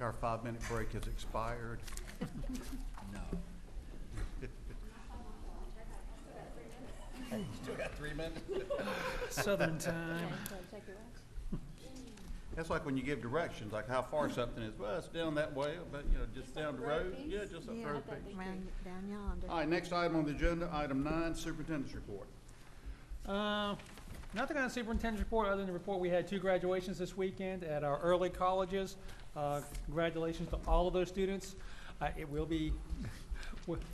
think our 5-minute break has expired. No. Hey, you still got 3 minutes? Southern time. That's like when you give directions, like how far something is. Well, it's down that way, but, you know, just down the road. Yeah, just up the road. Down yonder. All right, next item on the agenda, item 9, superintendent's report. Nothing on the superintendent's report other than the report we had 2 graduations this weekend at our early colleges. Congratulations to all of those students. It will be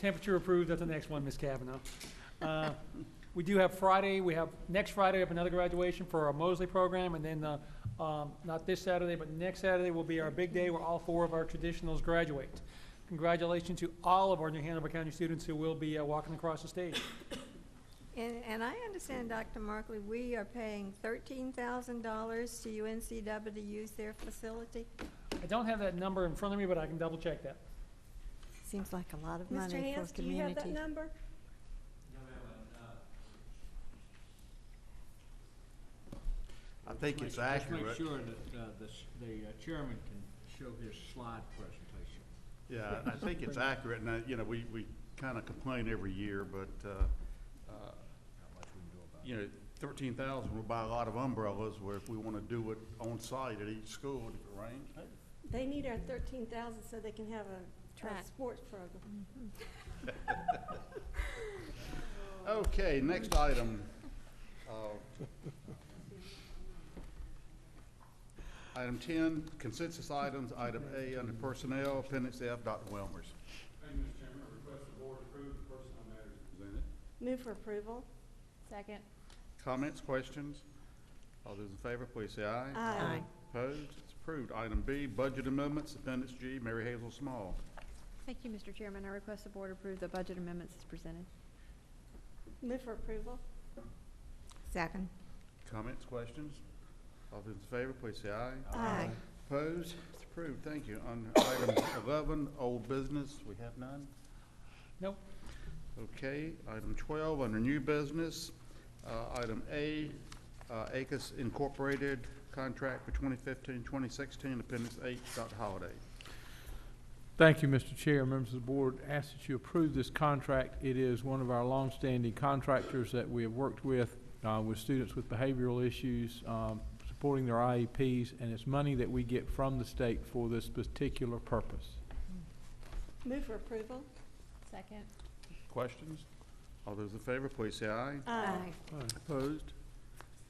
temperature approved at the next one, Ms. Kavanaugh. We do have Friday, next Friday, we have another graduation for our Mosley program, and then not this Saturday, but next Saturday will be our big day where all 4 of our traditionals graduate. Congratulations to all of our New Hanover County students who will be walking across the stage. And I understand, Dr. Markley, we are paying $13,000 to UNCW to use their facility. I don't have that number in front of me, but I can double check that. Seems like a lot of Mr. money for Hance, do you have that community. number? I think it's Let's accurate. make sure that the chairman can show his slide presentation. Yeah, I think it's accurate, and, you know, we kind of complain every year, but, Not much we can do about it. you know, 13,000 will buy a lot of umbrellas, where if we want to do it on site at each school, if it rains, hey. They need our 13,000 so they can have a Track. sports program. Okay, next item. Item 10, consensus items, item A under personnel, appendix F, Dr. Welmers. Thank you, Mr. Chairman. I request the board approve the personnel matters presented. Move for approval. Second. Comments, questions? All those in favor, please say aye. Aye. Opposed? It's approved. Item B, budget amendments, appendix G, Mary Hazel Small. Thank you, Mr. Chairman. I request the board approve the budget amendments as presented. Move for approval. Second. Comments, questions? All those in favor, please say aye. Aye. Opposed? It's approved. Thank you. On item 11, old business, we have none. Nope. Okay, item 12, under new business, item A, ACUS Incorporated contract for 2015-2016, appendix 8, Dr. Holliday. Thank you, Mr. Chair. Members of the board, ask that you approve this contract. It is one of our longstanding contractors that we have worked with students with behavioral issues, supporting their IEPs, and it's money that we get from the state for this particular purpose. Move for approval. Second. Questions? All those in favor, please say aye. Aye. Opposed?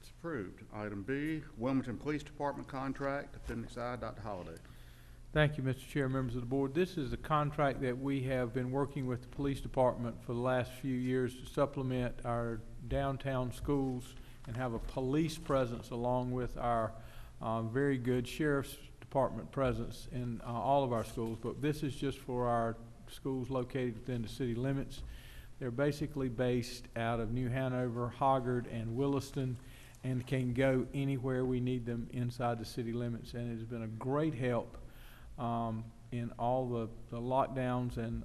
It's approved. Item B, Wilmington Police Department contract, appendix I, Dr. Holliday. Thank you, Mr. Chair, members of the board. This is a contract that we have been working with the police department for the last few years to supplement our downtown schools and have a police presence along with our very good sheriff's department presence in all of our schools. But this is just for our schools located within the city limits. They're basically based out of New Hanover, Hoggard, and Williston, and can go anywhere we need them inside the city limits. And it has been a great help in all the lockdowns and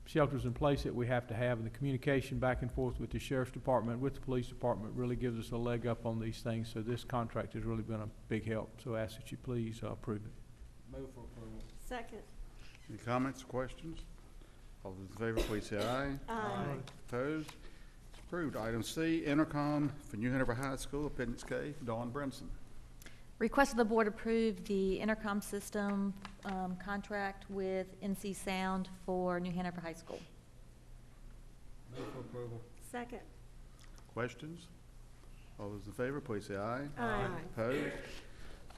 shelters in place that we have to have, and the communication back and forth with the sheriff's department, with the police department, really gives us a leg up on these things. So this contract has really been a big help. So I ask that you please approve it. Move for approval. Second. Any comments, questions? All those in favor, please say aye. Aye. Opposed? It's approved. Item C, intercom for New Hanover High School, appendix K, Dawn Brimson. Request the board approve the intercom system contract with NC Sound for New Hanover High School. Move for approval. Second. Questions? All those in favor, please say aye. Aye. Opposed?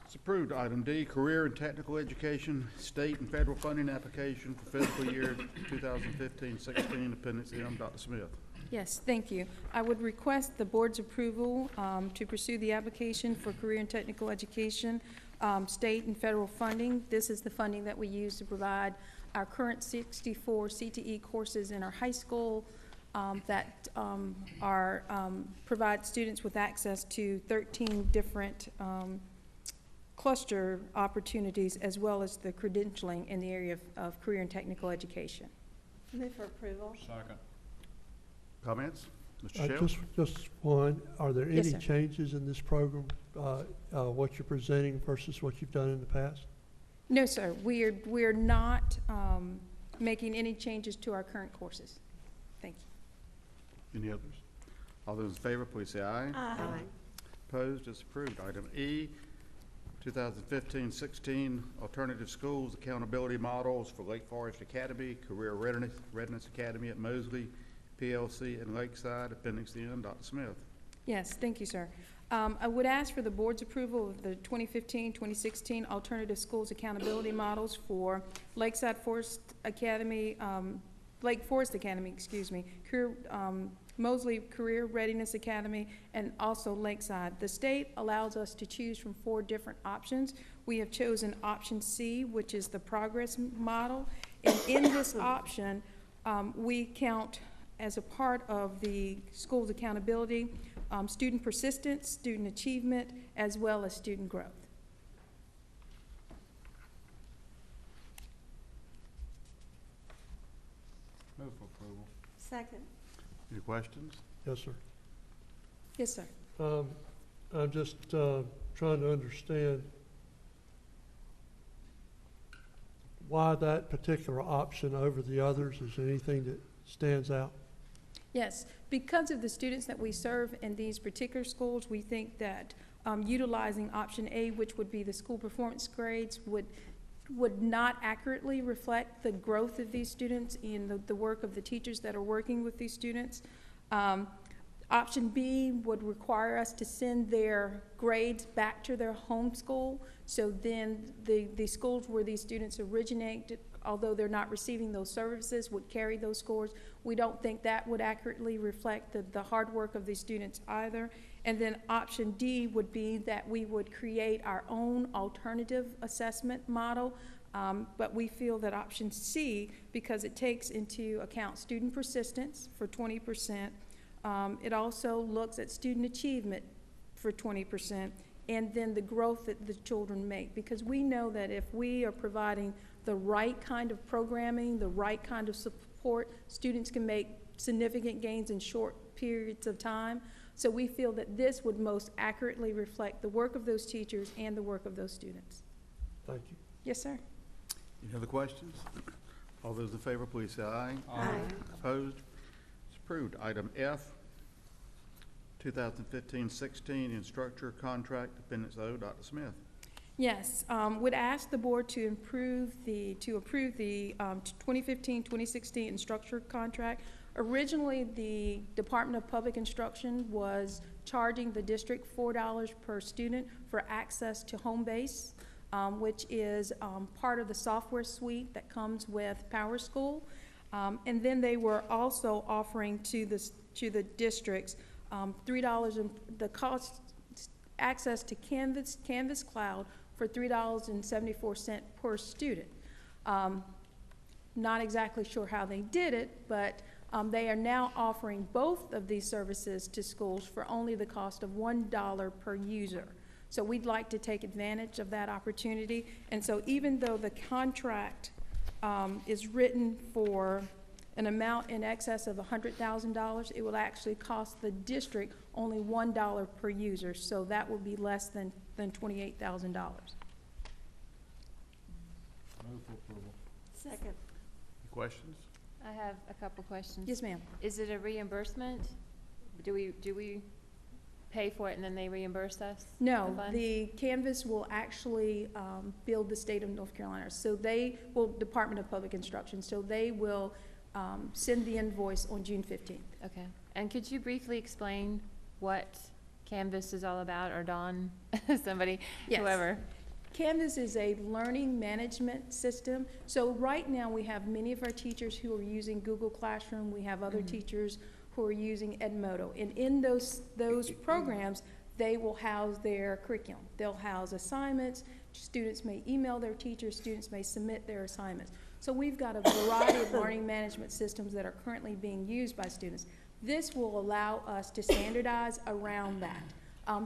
It's approved. Item D, career and technical education, state and federal funding application for fiscal year 2015-16, appendix M, Dr. Smith. Yes, thank you. I would request the board's approval to pursue the application for career and technical education, state and federal funding. This is the funding that we use to provide our current 64 CTE courses in our high school that provide students with access to 13 different cluster opportunities, as well as the credentialing in the area of career and technical education. Move for approval. Second. Comments? Mr. Shell? Just one, are there Yes, any sir. changes in this program, what you're presenting versus what you've done in the past? No, sir, we're not making any changes to our current courses. Thank you. Any others? All those in favor, please say aye. Aye. Opposed, it's approved. Item E, 2015-16 Alternative Schools Accountability Models for Lake Forest Academy, Career Readiness Academy at Mosley, PLC, and Lakeside. Appendix N, Dr. Smith. Yes, thank you, sir. I would ask for the board's approval of the 2015-2016 Alternative Schools Accountability Models for Lakeside Forest Academy, Lake Forest Academy, excuse me, Mosley Career Readiness Academy, and also Lakeside. The state allows us to choose from 4 different options. We have chosen option C, which is the progress model, and in this option, we count as a part of the school's accountability, student persistence, student achievement, as well as student growth. Move for approval. Second. Any questions? Yes, sir. Yes, sir. I'm just trying to understand why that particular option over the others. Is there anything that stands out? Yes, because of the students that we serve in these particular schools, we think that utilizing option A, which would be the school performance grades, would not accurately reflect the growth of these students and the work of the teachers that are working with these students. Option B would require us to send their grades back to their home school, so then the schools where these students originate, although they're not receiving those services, would carry those scores. We don't think that would accurately reflect the hard work of these students either. And then option D would be that we would create our own alternative assessment model, but we feel that option C, because it takes into account student persistence for 20%, it also looks at student achievement for 20%, and then the growth that the children make, because we know that if we are providing the right kind of programming, the right kind of support, students can make significant gains in short periods of time. So we feel that this would most accurately reflect the work of those teachers and the work of those students. Thank you. Yes, sir. Any other questions? All those in favor, please say aye. Aye. Opposed? It's approved. Item F, 2015-16 Instructor Contract, Appendix O, Dr. Smith. Yes, would ask the board to approve the 2015-2016 instructor contract. Originally, the Department of Public Instruction was charging the district $4 per student for access to home base, which is part of the software suite that comes with PowerSchool. And then they were also offering to the districts $3 and the cost access to Canvas Cloud for $3.74 per student. Not exactly sure how they did it, but they are now offering both of these services to schools for only the cost of $1 per user. So we'd like to take advantage of that opportunity. And so even though the contract is written for an amount in excess of $100,000, it will actually cost the district only $1 per user. So that will be less than $28,000. Move for approval. Second. Any questions? I have a couple questions. Yes, ma'am. Is it a reimbursement? Do we pay for it and then they reimburse us? No, the funds? the Canvas will actually build the state of North Carolina. So they will, Department of Public Instruction, so they will send the invoice on June 15th. Okay. And could you briefly explain what Canvas is all about, or Dawn, somebody, Yes. whoever? Canvas is a learning management system. So right now, we have many of our teachers who are using Google Classroom. We have other teachers who are using Edmodo. And in those programs, they will house their curriculum. They'll house assignments. Students may email their teachers. Students may submit their assignments. So we've got a variety of learning management systems that are currently being used by students. This will allow us to standardize around that.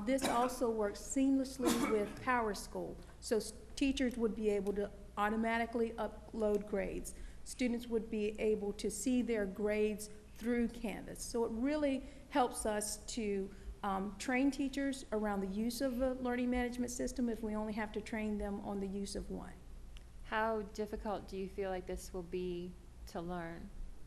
This also works seamlessly with PowerSchool. So teachers would be able to automatically upload grades. Students would be able to see their grades through Canvas. So it really helps us to train teachers around the use of a learning management system if we only have to train them on the use of one. How difficult do you feel like this will be to learn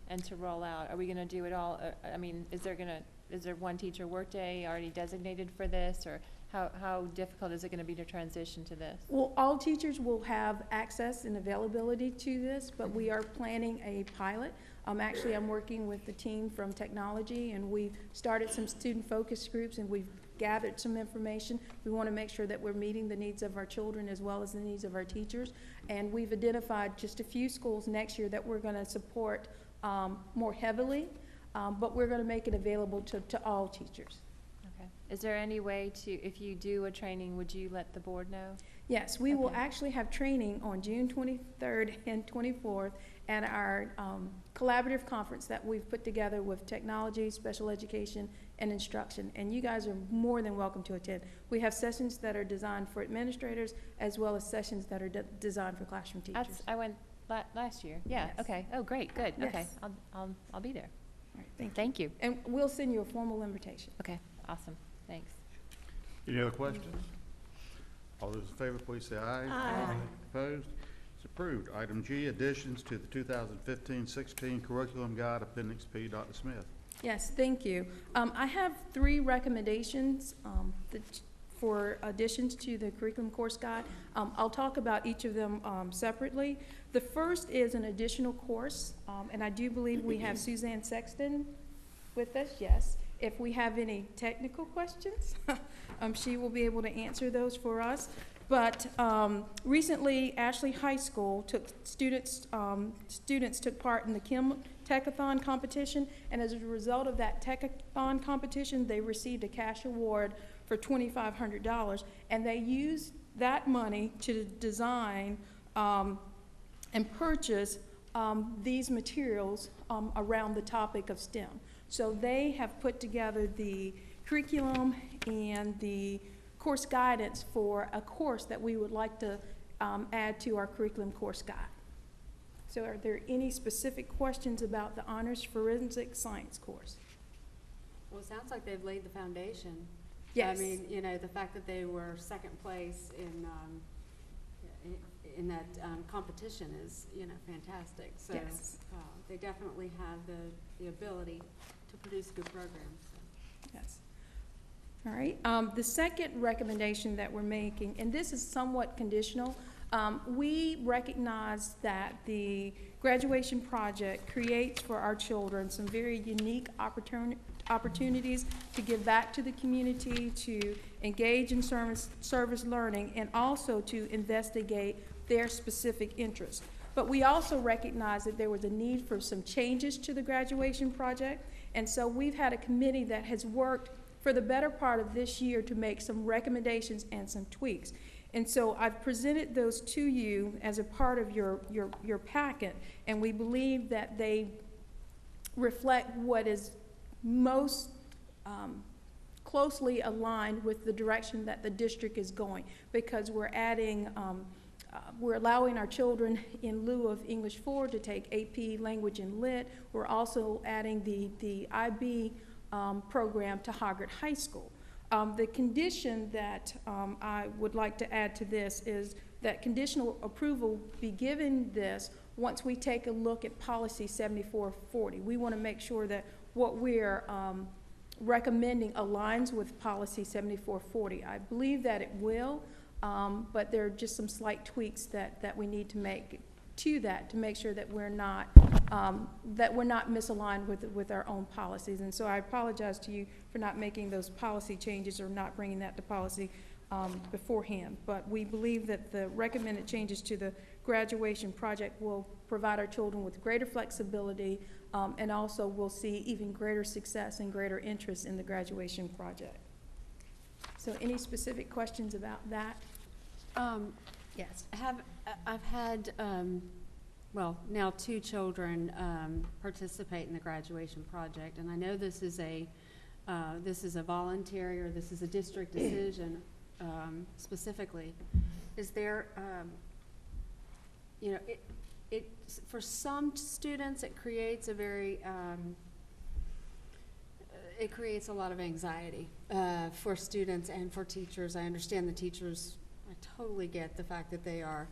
and to roll out? Are we gonna do it all, I mean, is there one teacher workday already designated for this, or how difficult is it gonna be to transition to this? Well, all teachers will have access and availability to this, but we are planning a pilot. Actually, I'm working with the team from technology, and we've started some student focus groups, and we've gathered some information. We want to make sure that we're meeting the needs of our children as well as the needs of our teachers. And we've identified just a few schools next year that we're going to support more heavily, but we're going to make it available to all teachers. Okay. Is there any way to, if you do a training, would you let the board know? Yes, we will Okay. actually have training on June 23rd and 24th at our collaborative conference that we've put together with technology, special education, and instruction. And you guys are more than welcome to attend. We have sessions that are designed for administrators as well as sessions that are designed for classroom teachers. I went last year. Yeah, Yes. okay. Oh, great, good. Okay, Yes. I'll be there. All right, thank you. Thank you. And we'll send you a formal invitation. Okay, awesome. Thanks. Any other questions? All those in favor, please say aye. Aye. Opposed? It's approved. Item G, additions to the 2015-16 Curriculum Guide, Appendix P. Dr. Smith. Yes, thank you. I have 3 recommendations for additions to the curriculum course guide. I'll talk about each of them separately. The first is an additional course, and I do believe we have Suzanne Sexton with us, yes. If we have any technical questions, she will be able to answer those for us. But recently, Ashley High School students took part in the Chem Techathon competition, and as a result of that Techathon competition, they received a cash award for $2,500, and they used that money to design and purchase these materials around the topic of STEM. So they have put together the curriculum and the course guidance for a course that we would like to add to our curriculum course guide. So are there any specific questions about the Honors Forensic Science course? Well, it sounds like they've laid the foundation. Yes. I mean, you know, the fact that they were second place in that competition is, you know, fantastic. So Yes. they definitely have the ability to produce good programs. So. Yes. All right. The second recommendation that we're making, and this is somewhat conditional, we recognize that the graduation project creates for our children some very unique opportunities to give back to the community, to engage in service learning, and also to investigate their specific interests. But we also recognize that there was a need for some changes to the graduation project, and so we've had a committee that has worked for the better part of this year to make some recommendations and some tweaks. And so I've presented those to you as a part of your packet, and we believe that they reflect what is most closely aligned with the direction that the district is going, because we're adding, we're allowing our children in lieu of English 4 to take AP Language and Lit. We're also adding the IB program to Hoggart High School. The condition that I would like to add to this is that conditional approval be given this once we take a look at policy 7440. We want to make sure that what we're recommending aligns with policy 7440. I believe that it will, but there are just some slight tweaks that we need to make to that to make sure that we're not misaligned with our own policies. And so I apologize to you for not making those policy changes or not bringing that to policy beforehand. But we believe that the recommended changes to the graduation project will provide our children with greater flexibility, and also will see even greater success and greater interest in the graduation project. So any specific questions about that? Yes. I've had, well, now 2 children participate in the graduation project, and I know this is a voluntary, or this is a district decision specifically. Is there, you know, for some students it creates a very, it creates a lot of anxiety for students and for teachers. I understand the teachers. I totally get the fact that they are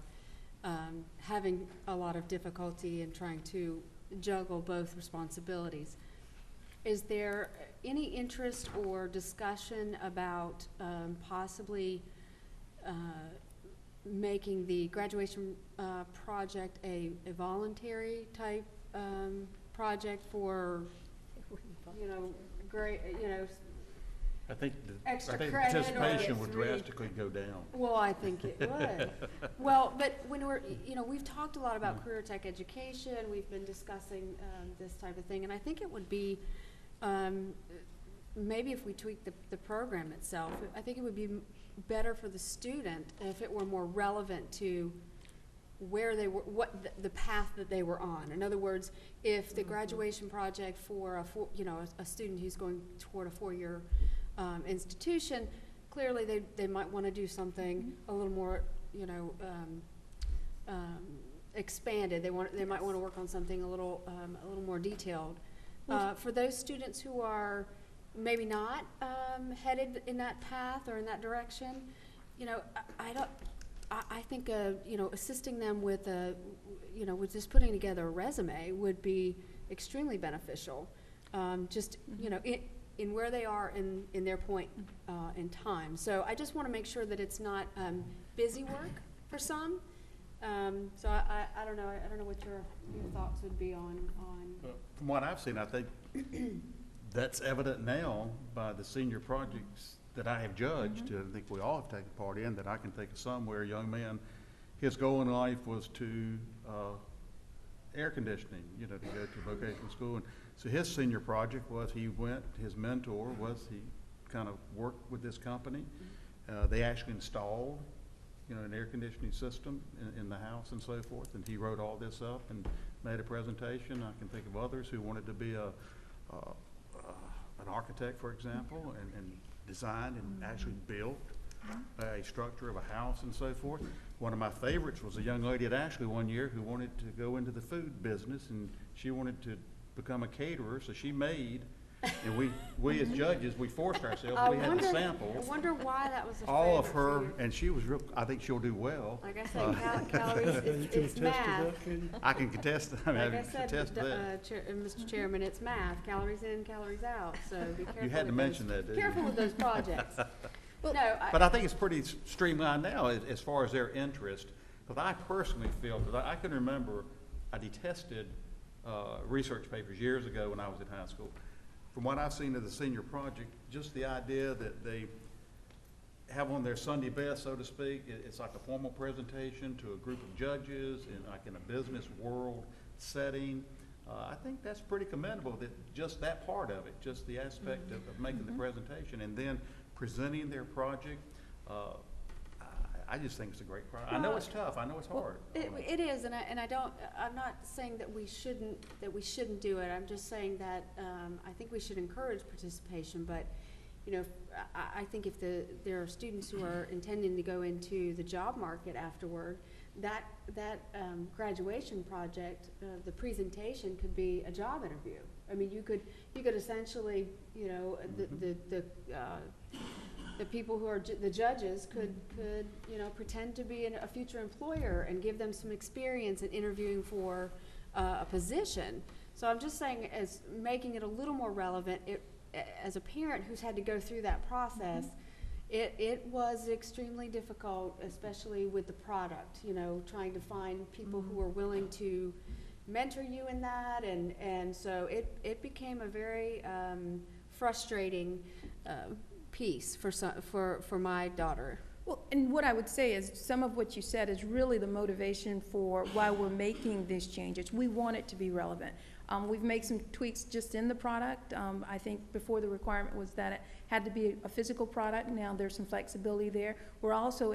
having a lot of difficulty in trying to juggle both responsibilities. Is there any interest or discussion about possibly making the graduation project a voluntary type project for, great, I think Extra the credit or participation would three. drastically go down. Well, I think it would. Well, but when we've talked a lot about career tech education, we've been discussing this type of thing, and I think it would be, maybe if we tweak the program itself, I think it would be better for the student if it were more relevant to where they were, the path that they were on. In other words, if the graduation project for a student who's going toward a 4-year institution, clearly they might want to do something a little more, expanded. They might want to work on something a little more detailed. For those students who are maybe not headed in that path or in that direction, I think assisting them with with just putting together a resume would be extremely beneficial. In where they are in their point in time. So I just want to make sure that it's not busy work for some. So I don't know. I don't know what your thoughts would be on. From what I've seen, I think that's evident now by the senior projects that I have judged. I think we all have taken part in, that I can think of some where a young man, his goal in life was to air conditioning, to go to vocational school. And so his senior project was his mentor he kind of worked with this company. They actually installed, an air conditioning system in the house and so forth. And he wrote all this up and made a presentation. I can think of others who wanted to be an architect, for example, and designed and actually built a structure of a house and so forth. One of my favorites was a young lady at Ashley one year who wanted to go into the food business, and she wanted to become a caterer, so she made, and we as judges, we forced ourselves, we had the samples. I wonder why that was a all of favorite her, for you. and she was real, I think she'll do well. Like I said, calories, it's math. I can contest, I Like I can said, contest that. Mr. Chairman, it's math, calories in, calories out, so be careful. You had to mention that, didn't you? Careful with those projects. But I think it's pretty streamlined now as far as their interest, because I personally feel, because I can remember I detested research papers years ago when I was in high school. From what I've seen of the senior project, just the idea that they have on their Sunday best, so to speak, it's like a formal presentation to a group of judges in a business world setting. I think that's pretty commendable, that just that part of it, just the aspect of making the presentation and then presenting their project. I just think it's a great project. I know it's tough. I know it's hard. It is, and I'm not saying that we shouldn't do it. I'm just saying that I think we should encourage participation. But I think if there are students who are intending to go into the job market afterward, that graduation project, the presentation could be a job interview. I mean, you could essentially, the people who are the judges could pretend to be a future employer and give them some experience in interviewing for a position. So I'm just saying, as making it a little more relevant, as a parent who's had to go through that process, it was extremely difficult, especially with the product, trying to find people who are willing to mentor you in that, and so it became a very frustrating piece for my daughter. Well, and what I would say is some of what you said is really the motivation for why we're making these changes. We want it to be relevant. We've made some tweaks just in the product. I think before the requirement was that it had to be a physical product. Now there's some flexibility there. We're also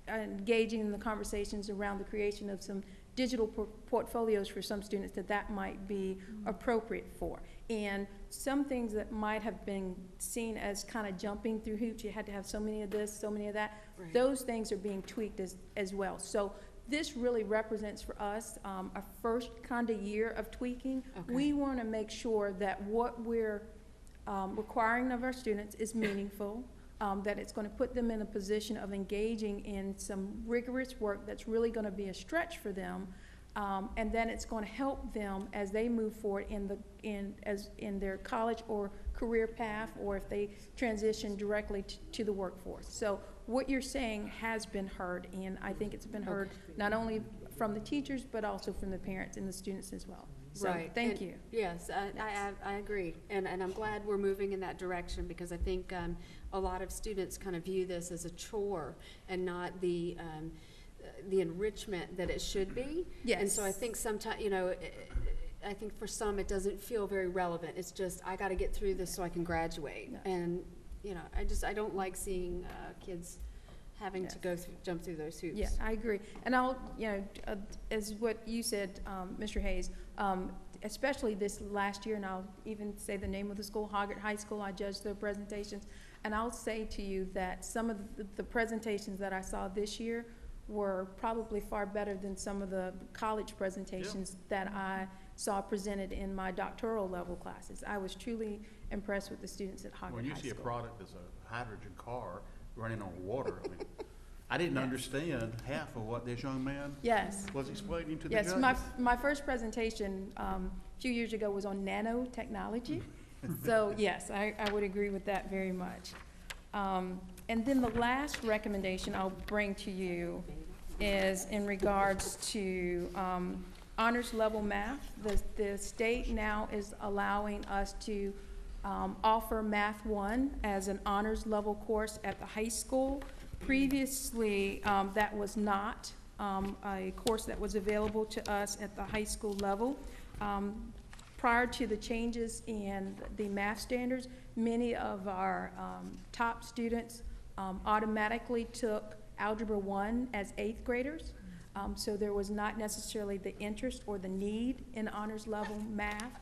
engaging in the conversations around the creation of some digital portfolios for some students that might be appropriate for. And some things that might have been seen as kind of jumping through hoops, you had to have so many of this, so many of that, Right. Those things are being tweaked as well. So this really represents for us our first kind of year of tweaking. Okay. We want to make sure that what we're requiring of our students is meaningful. that it's going to put them in a position of engaging in some rigorous work that's really going to be a stretch for them. And then it's going to help them as they move forward in their college or career path, or if they transition directly to the workforce. So what you're saying has been heard, and I think it's been heard not only from the teachers, but also from the parents and the students as well. So, Right. thank And- you. Yes, I agree, and I'm glad we're moving in that direction, because I think a lot of students kind of view this as a chore and not the enrichment that it should be. Yes. And so I think sometimes, I think for some, it doesn't feel very relevant. It's just, I gotta get through this so I can graduate. Yes. And, I don't like seeing kids having to Yes. jump through those hoops. Yeah, I agree. And I'll, as what you said, Mr. Hayes, especially this last year, and I'll even say the name of the school, Hoggart High School, I judged their presentations. And I'll say to you that some of the presentations that I saw this year were probably far better than some of the college presentations that I saw presented in my doctoral level classes. I was truly impressed with the students at Hoggart High School. When you see a product as a hydrogen car running on water, I mean, I didn't Yes. understand half of what this young man Yes. was explaining to the Yes, judges. my first presentation a few years ago was on nanotechnology. So, yes, I would agree with that very much. And then the last recommendation I'll bring to you is in regards to honors level math. The state now is allowing us to offer Math 1 as an honors level course at the high school. Previously, that was not a course that was available to us at the high school level. Prior to the changes in the math standards, many of our top students automatically took Algebra 1 as 8th graders. So there was not necessarily the interest or the need in honors level math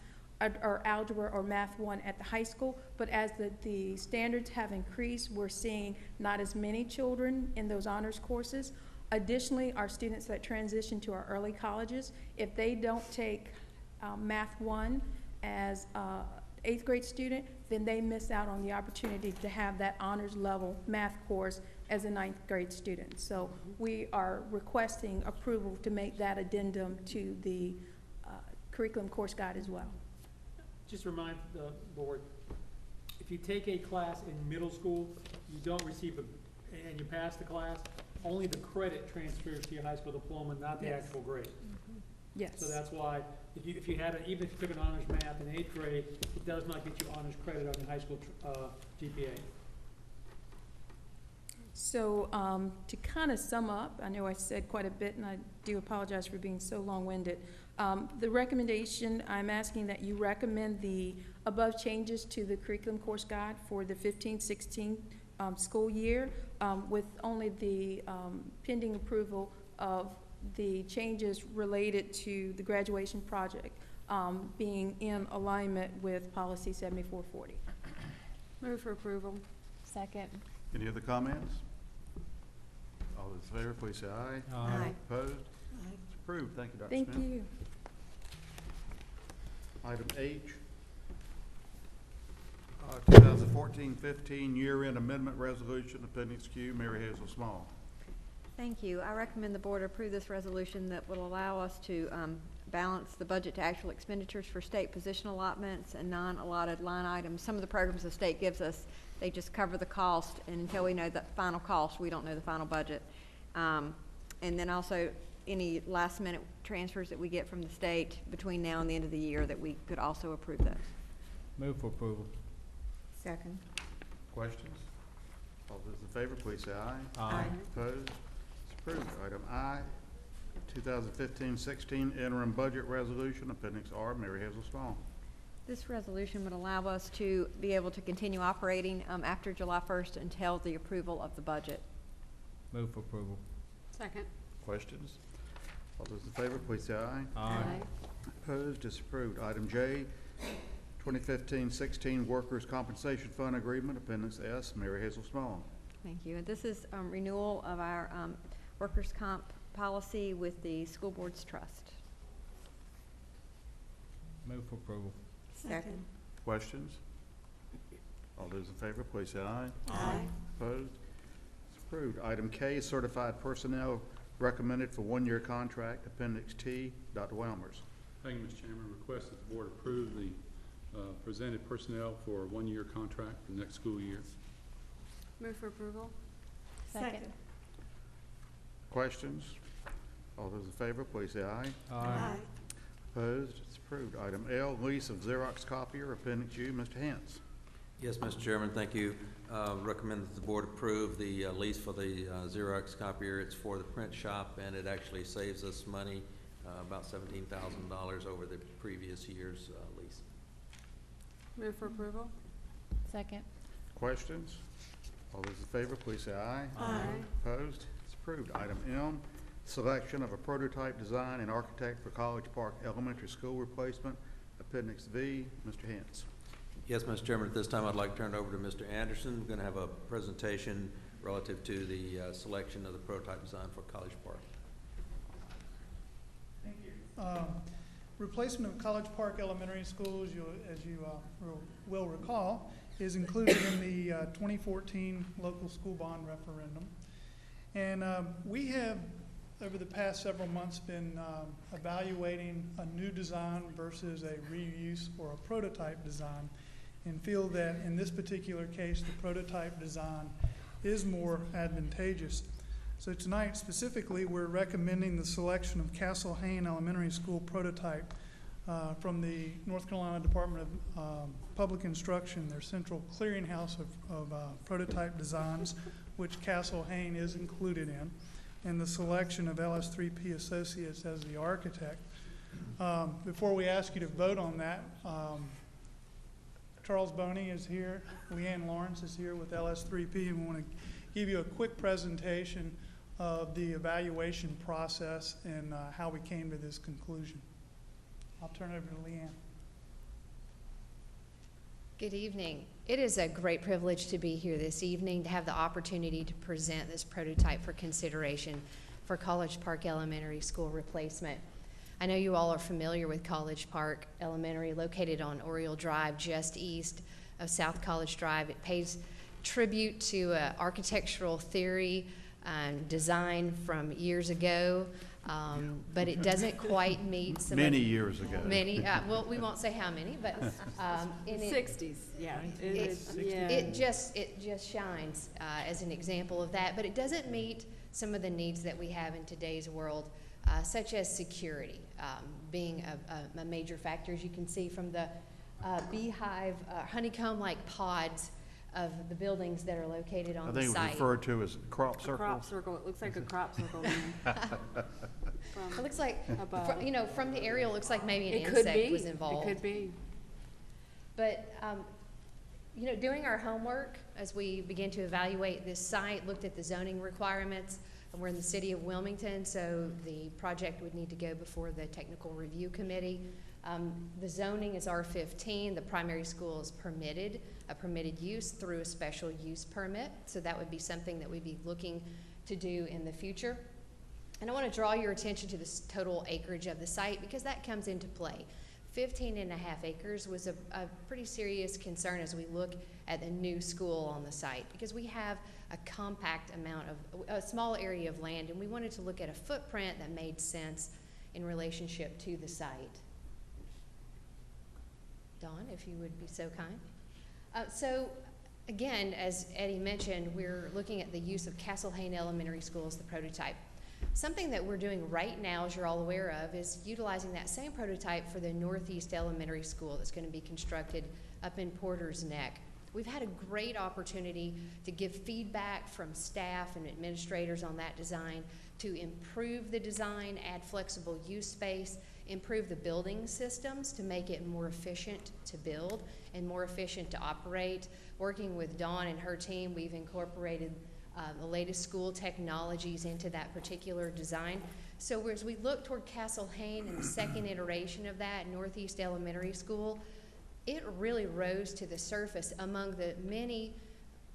or algebra or Math 1 at the high school. But as the standards have increased, we're seeing not as many children in those honors courses. Additionally, our students that transition to our early colleges, if they don't take Math 1 as a 8th grade student, then they miss out on the opportunity to have that honors level math course as a 9th grade student. So we are requesting approval to make that addendum to the curriculum course guide as well. Just remind the board, if you take a class in middle school, you don't receive and you pass the class, only the credit transfers to your high school diploma, not the Yes. actual grade. Yes. So that's why, if you had, even if you took an honors math in 8th grade, it does not get you honors credit on your high school GPA. So to kind of sum up, I know I said quite a bit, and I do apologize for being so long-winded. The recommendation, I'm asking that you recommend the above changes to the curriculum course guide for the 15-16 school year, with only the pending approval of the changes related to the graduation project being in alignment with policy 7440. Move for approval. Second. Any other comments? All those in favor, please say aye. Aye. Opposed? It's approved. Thank you, Dr. Smith. Thank you. Item H, 2014-15 year-end amendment resolution, appendix Q, Mary Hazel Small. Thank you. I recommend the board approve this resolution that will allow us to balance the budget to actual expenditures for state position allotments and non-allotted line items. Some of the programs the state gives us, they just cover the cost, and until we know the final cost, we don't know the final budget. And then also, any last-minute transfers that we get from the state between now and the end of the year, that we could also approve those. Move for approval. Second. Questions? All those in favor, please say aye. Aye. Opposed? It's approved. Item I, 2015-16 interim budget resolution, appendix R, Mary Hazel Small. This resolution would allow us to be able to continue operating after July 1st until the approval of the budget. Move for approval. Second. Questions? All those in favor, please say aye. Aye. Opposed? It's approved. Item J, 2015-16 workers' compensation fund agreement, appendix S, Mary Hazel Small. Thank you. And this is renewal of our workers' comp policy with the school board's trust. Move for approval. Second. Questions? All those in favor, please say aye. Aye. Opposed? It's approved. Item K, certified personnel recommended for one-year contract, Appendix T. Dr. Welmers. Thank you, Mr. Chairman. Request that the board approve the presented personnel for a one-year contract for the next school year. Move for approval? Second. Questions? All those in favor, please say aye. Aye. Opposed? It's approved. Item L, lease of Xerox copier, Appendix U. Mr. Hance. Yes, Mr. Chairman, thank you. Recommend that the board approve the lease for the Xerox copier. It's for the print shop, and it actually saves us money, about $17,000 over the previous year's lease. Move for approval? Second. Questions? All those in favor, please say aye. Aye. Opposed? It's approved. Item M, selection of a prototype design and architect for College Park Elementary School replacement, Appendix V. Mr. Hance. Yes, Mr. Chairman, at this time I'd like to turn it over to Mr. Anderson. We're going to have a presentation relative to the selection of the prototype design for College Park. Thank you. Replacement of College Park Elementary School, as you will recall, is included in the 2014 local school bond referendum. And we have, over the past several months, been evaluating a new design versus a reuse or a prototype design, and feel that in this particular case, the prototype design is more advantageous. So tonight, specifically, we're recommending the selection of Castle Hayne Elementary School prototype from the North Carolina Department of Public Instruction, their central clearinghouse of prototype designs, which Castle Hayne is included in, and the selection of LS3P Associates as the architect. Before we ask you to vote on that, Charles Boney is here, Leanne Lawrence is here with LS3P, and we want to give you a quick presentation of the evaluation process and how we came to this conclusion. I'll turn it over to Leanne. Good evening. It is a great privilege to be here this evening to have the opportunity to present this prototype for consideration for College Park Elementary School replacement. I know you all are familiar with College Park Elementary, located on Oriole Drive, just east of South College Drive. It pays tribute to architectural theory and design from years ago, but it doesn't quite meet some Many years ago. Many, well, we won't say how many, but in it, 60s, yeah. it just shines as an example of that, but it doesn't meet some of the needs that we have in today's world, such as security being a major factor, as you can see from the beehive, honeycomb-like pods of the buildings that are located on the site. I think it was referred to as crop circle. A crop circle. It looks like a crop circle. It looks like, you know, from the aerial, it looks like maybe an It could insect be. was involved. It could be. But, you know, doing our homework as we began to evaluate this site, looked at the zoning requirements. We're in the city of Wilmington, so the project would need to go before the technical review committee. The zoning is R15. The primary school is permitted, a permitted use through a special use permit. So that would be something that we'd be looking to do in the future. And I want to draw your attention to the total acreage of the site because that comes into play. 15.5 acres was a pretty serious concern as we look at the new school on the site because we have a compact amount of, a small area of land, and we wanted to look at a footprint that made sense in relationship to the site. Dawn, if you would be so kind. So again, as Eddie mentioned, we're looking at the use of Castle Hayne Elementary School as the prototype. Something that we're doing right now, as you're all aware of, is utilizing that same prototype for the Northeast Elementary School that's going to be constructed up in Porter's Neck. We've had a great opportunity to give feedback from staff and administrators on that design to improve the design, add flexible use space, improve the building systems to make it more efficient to build and more efficient to operate. Working with Dawn and her team, we've incorporated the latest school technologies into that particular design. So as we look toward Castle Hayne and the second iteration of that, Northeast Elementary School, it really rose to the surface among the many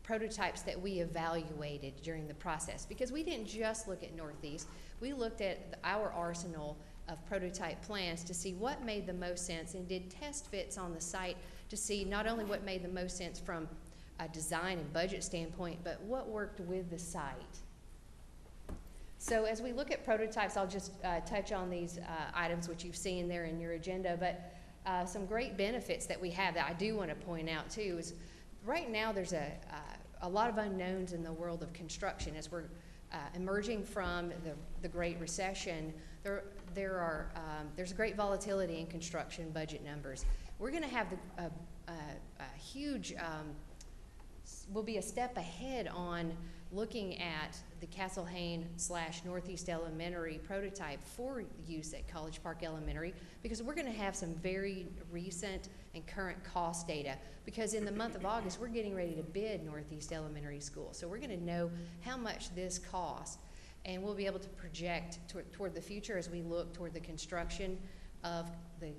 prototypes that we evaluated during the process. Because we didn't just look at Northeast, we looked at our arsenal of prototype plans to see what made the most sense and did test fits on the site to see not only what made the most sense from a design and budget standpoint, but what worked with the site. So as we look at prototypes, I'll just touch on these items which you've seen there in your agenda, but some great benefits that we have that I do want to point out too is right now there's a lot of unknowns in the world of construction as we're emerging from the Great Recession. There's great volatility in construction budget numbers. We're going to have a huge, we'll be a step ahead on looking at the Castle Hayne / Northeast Elementary prototype for use at College Park Elementary, because we're going to have some very recent and current cost data, because in the month of August we're getting ready to bid Northeast Elementary School. So we're going to know how much this costs, and we'll be able to project toward the future as we look toward the construction of the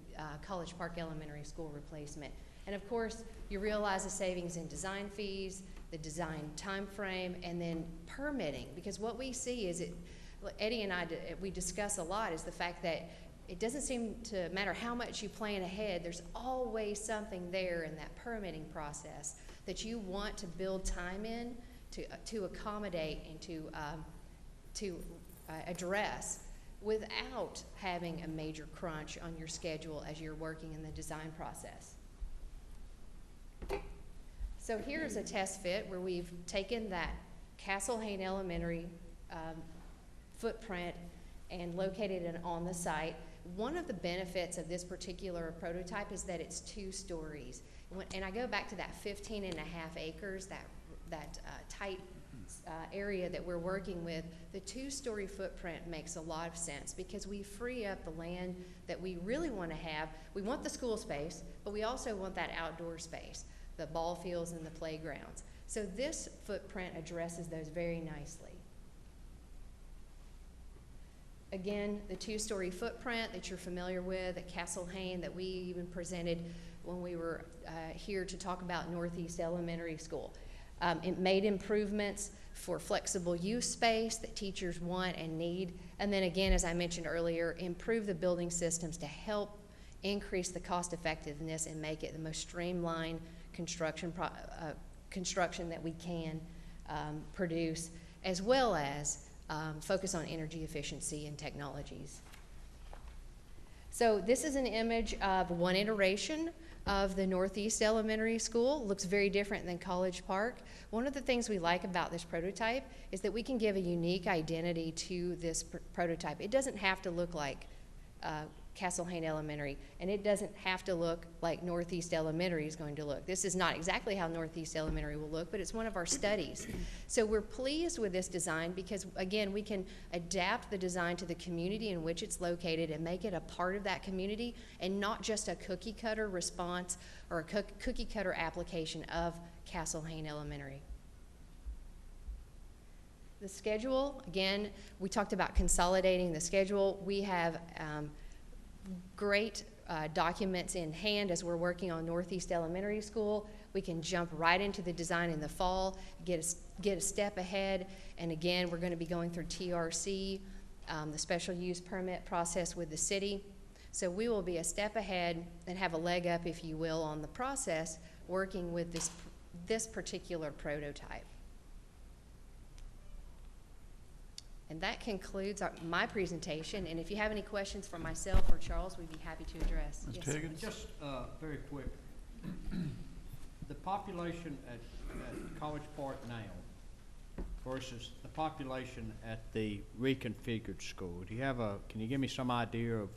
College Park Elementary School replacement. And of course, you realize the savings in design fees, the design time frame, and then permitting, because what we see is Eddie and I, we discuss a lot, is the fact that it doesn't seem to matter how much you plan ahead, there's always something there in that permitting process that you want to build time in to accommodate and to address without having a major crunch on your schedule as you're working in the design process. So here's a test fit where we've taken that Castle Hayne Elementary footprint and located it on the site. One of the benefits of this particular prototype is that it's 2 stories. And I go back to that 15.5 acres, that tight area that we're working with. The 2-story footprint makes a lot of sense because we free up the land that we really want to have. We want the school space, but we also want that outdoor space, the ball fields and the playgrounds. So this footprint addresses those very nicely. Again, the 2-story footprint that you're familiar with at Castle Hayne that we even presented when we were here to talk about Northeast Elementary School. It made improvements for flexible use space that teachers want and need. And then again, as I mentioned earlier, improve the building systems to help increase the cost effectiveness and make it the most streamlined construction that we can produce, as well as focus on energy efficiency and technologies. So this is an image of one iteration of the Northeast Elementary School. It looks very different than College Park. One of the things we like about this prototype is that we can give a unique identity to this prototype. It doesn't have to look like Castle Hayne Elementary, and it doesn't have to look like Northeast Elementary is going to look. This is not exactly how Northeast Elementary will look, but it's one of our studies. So we're pleased with this design because, again, we can adapt the design to the community in which it's located and make it a part of that community and not just a cookie cutter response or a cookie cutter application of Castle Hayne Elementary. The schedule, again, we talked about consolidating the schedule. We have great documents in hand as we're working on Northeast Elementary School. We can jump right into the design in the fall, get a step ahead, and again, we're going to be going through TRC, the special use permit process with the city. So we will be a step ahead and have a leg up, if you will, on the process working with this particular prototype. And that concludes my presentation, and if you have any questions for myself or Charles, we'd be happy to address. Mr. Yes. Higgins? Just very quick. The population at College Park now versus the population at the reconfigured school, do you have can you give me some idea of,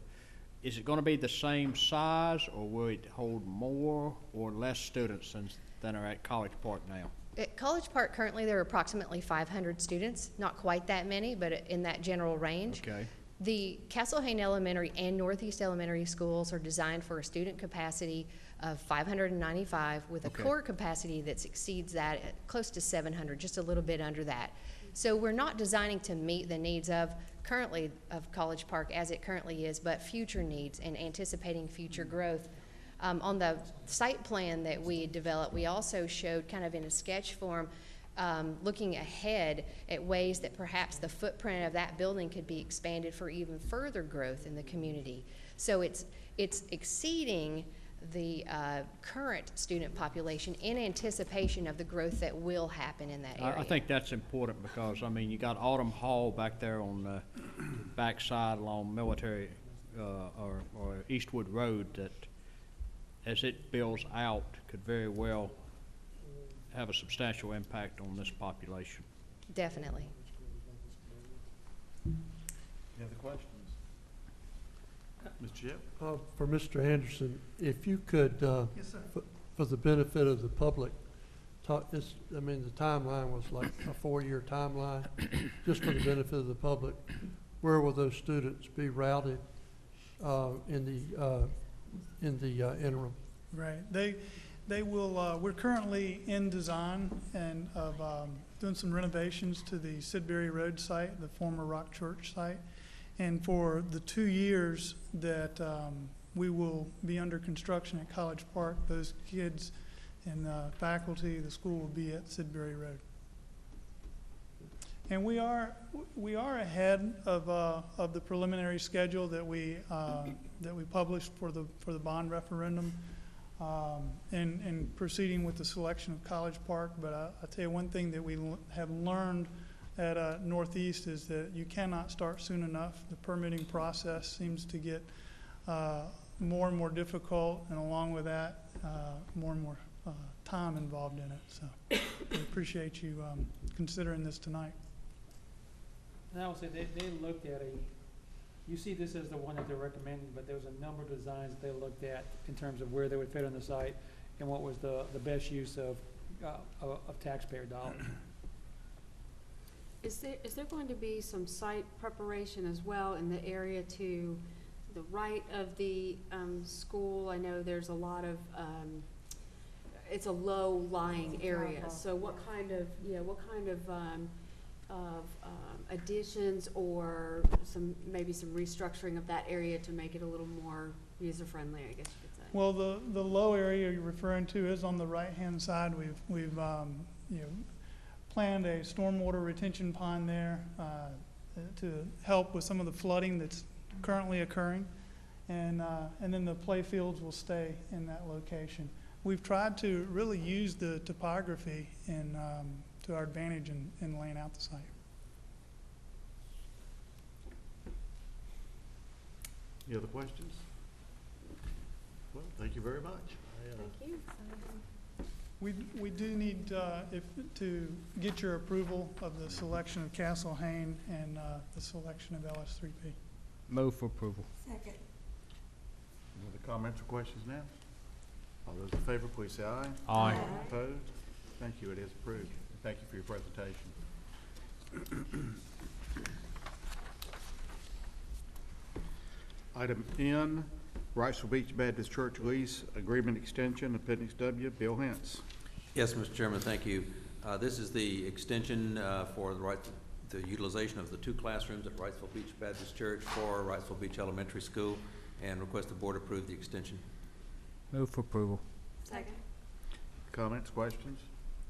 is it going to be the same size, or will it hold more or less students than are at College Park now? At College Park, currently, there are approximately 500 students, not quite that many, but in that general range. Okay. The Castle Hayne Elementary and Northeast Elementary schools are designed for a student capacity of 595 with a core capacity that exceeds that at close to 700, just a little bit under that. So we're not designing to meet the needs of College Park as it currently is, but future needs and anticipating future growth. On the site plan that we developed, we also showed kind of in a sketch form, looking ahead at ways that perhaps the footprint of that building could be expanded for even further growth in the community. So it's exceeding the current student population in anticipation of the growth that will happen in that area. I think that's important because, I mean, you got Autumn Hall back there on the backside along Military, or Eastwood Road that, as it builds out, could very well have a substantial impact on this population. Definitely. Any other questions? Mr. Shep? For Mr. Anderson, if you could, Yes, sir. for the benefit of the public, talk this, I mean, the timeline was like a 4-year timeline. Just for the benefit of the public, where will those students be routed in the interim? Right. They will, we're currently in design and of doing some renovations to the Sidbury Road site, the former Rock Church site. And for the 2 years that we will be under construction at College Park, those kids and faculty, the school will be at Sidbury Road. And we are ahead of the preliminary schedule that we published for the bond referendum, and proceeding with the selection of College Park. But I'll tell you one thing that we have learned at Northeast is that you cannot start soon enough. The permitting process seems to get more and more difficult, and along with that, more and more time involved in it. So we appreciate you considering this tonight. And I would say they looked at you see this as the one that they're recommending, but there was a number of designs that they looked at in terms of where they would fit on the site and what was the best use of taxpayer dollars. Is there going to be some site preparation as well in the area to the right of the school? I know there's a lot of, it's a low-lying area. So what kind of additions or maybe some restructuring of that area to make it a little more user-friendly, I guess you could say? Well, the low area you're referring to is on the right-hand side. We've planned a stormwater retention pond there to help with some of the flooding that's currently occurring, and then the play fields will stay in that location. We've tried to really use the topography to our advantage in laying out the site. Any other questions? Well, thank you very much. Thank you. We do need to get your approval of the selection of Castle Hayne and the selection of LS3P. Move for approval. Second. Any other comments or questions now? All those in favor, please say aye. Aye. Opposed? Thank you, it is approved. Thank you for your presentation. Item N, Wrightsville Beach Baptist Church lease agreement extension, Appendix W, Bill Hance. Yes, Mr. Chairman, thank you. This is the extension for the utilization of the 2 classrooms at Wrightsville Beach Baptist Church for Wrightsville Beach Elementary School, and request the board approve the extension. Move for approval. Second. Comments, questions?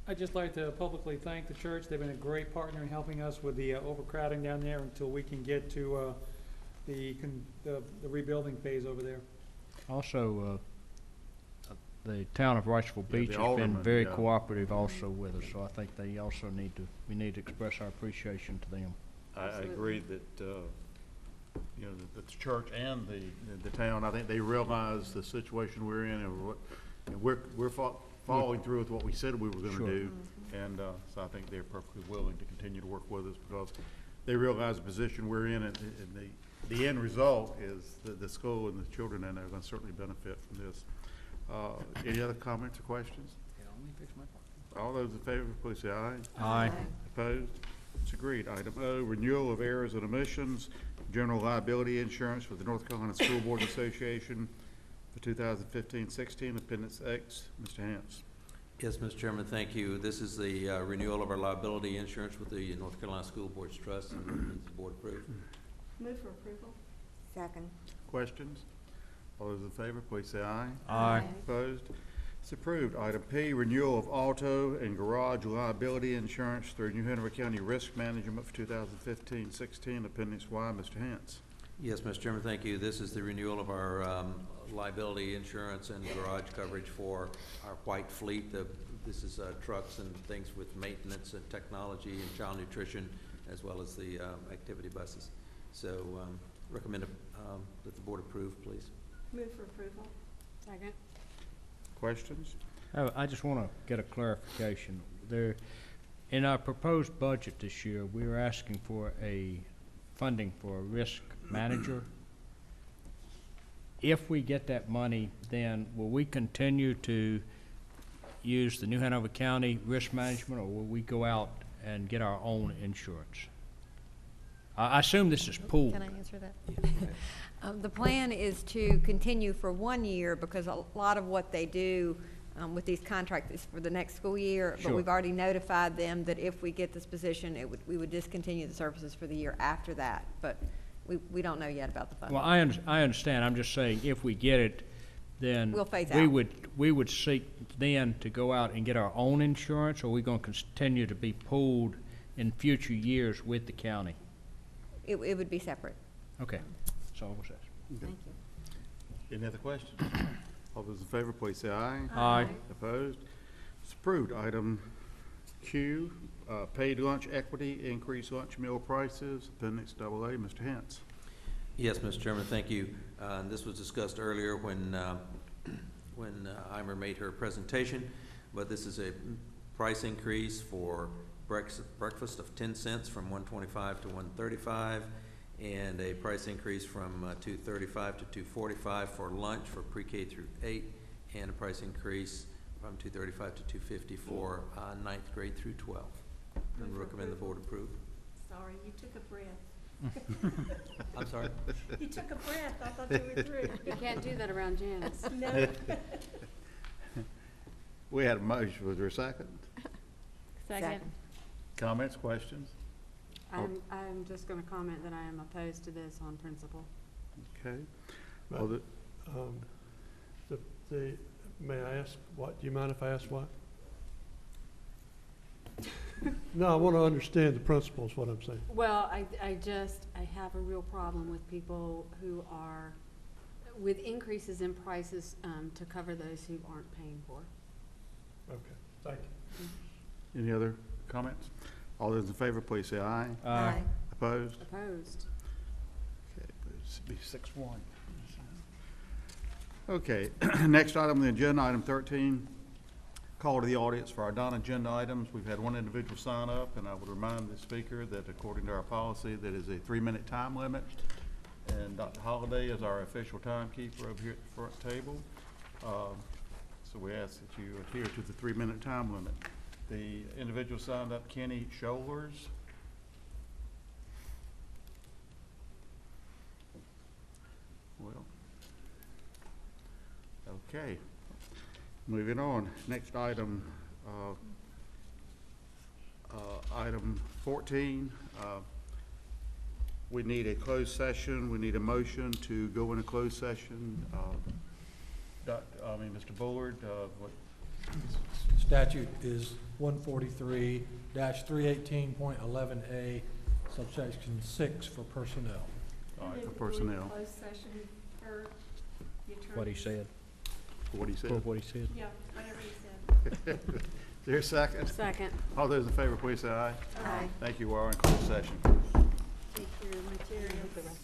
I'd just like to publicly thank the church. They've been a great partner in helping us with the overcrowding down there until we can get to the rebuilding phase over there. Also, the town of Wrightsville Yeah, Beach the has been alderman, very yeah. cooperative also with us, so I think they also we need to express our appreciation to them. I agree that, the church and the town, I think they realize the situation we're in, and we're following through with what we said we were gonna Sure. do. And, so I think they're perfectly willing to continue to work with us because they realize the position we're in, and the end result is that the school and the children in there are gonna certainly benefit from this. Any other comments or questions? All those in favor, please say aye. Aye. Opposed? It's agreed. Item O, renewal of errors and omissions, general liability insurance for the North Carolina School Board Association for 2015-16, Appendix X. Mr. Hance. Yes, Mr. Chairman, thank you. This is the renewal of our liability insurance with the North Carolina School Board's Trust, and recommend the board approve. Move for approval. Second. Questions? All those in favor, please say aye. Aye. Opposed? It's approved. Item P, renewal of auto and garage liability insurance through New Hanover County Risk Management for 2015-16, Appendix Y. Mr. Hance. Yes, Mr. Chairman, thank you. This is the renewal of our liability insurance and garage coverage for our white fleet. This is trucks and things with maintenance and technology and child nutrition, as well as the activity buses. So recommend that the board approve, please. Move for approval. Second. Questions? I just want to get a clarification. There, in our proposed budget this year, we were asking for a funding for a risk manager. If we get that money, then will we continue to use the New Hanover County risk management, or will we go out and get our own insurance? I assume this is pooled. Can I answer that? The plan is to continue for 1 year because a lot of what they do with these contracts is for the next school year. Sure. But we've already notified them that if we get this position, we would discontinue the services for the year after that. But we don't know yet about the funding. Well, I understand. I'm just saying, if we get it, then We'll phase we out. would seek then to go out and get our own insurance, or are we going to continue to be pooled in future years with the county? It would be separate. Okay, that's all I was asking. Thank you. Any other questions? All those in favor, please say aye. Aye. Opposed? It's approved. Item Q, paid lunch equity, increased lunch meal prices, Appendix AA. Mr. Hens. Yes, Mr. Chairman, thank you. And this was discussed earlier when Eimer made her presentation, but this is a price increase for breakfast of 10 cents from $1.25 to $1.35, and a price increase from $2.35 to $2.45 for lunch for pre-K through 8, and a price increase from $2.35 to $2.50 for 9th grade through 12. And recommend the board approve. Sorry, you took a breath. I'm sorry? You took a breath. I thought you were through. You can't do that around Janice. No. We had a motion. Was there a second? Second. Comments, questions? I'm just gonna comment that I am opposed to this on principle. Okay. But, All the- may I ask what, do you mind if I ask what? No, I want to understand the principles, what I'm saying. Well, I have a real problem with people who are, with increases in prices, to cover those who aren't paying for. Okay, thank you. Any other comments? All those in favor, please say aye. Aye. Opposed? Opposed. Okay, this will be 6-1. Okay, next item on the agenda, item 13, call to the audience for our non-agenda items. We've had one individual sign up, and I would remind the speaker that according to our policy, that is a 3-minute time limit. And Dr. Holliday is our official timekeeper over here at the front table. So we ask that you adhere to the 3-minute time limit. The individual signed up, Kenny Scholars. Well, okay. Moving on. Next item, item 14. We need a closed session. We need a motion to go in a closed session. Mr. Bullard, what? Statute is 143-318.11A, subsection 6 for personnel. All right, for personnel. Closed session for the attorneys. What he said. What he said. For what he said. Yeah, whatever he said. Is there a second? Second. All those in favor, please say aye. Aye. Thank you. We're in closed session. Take your materials.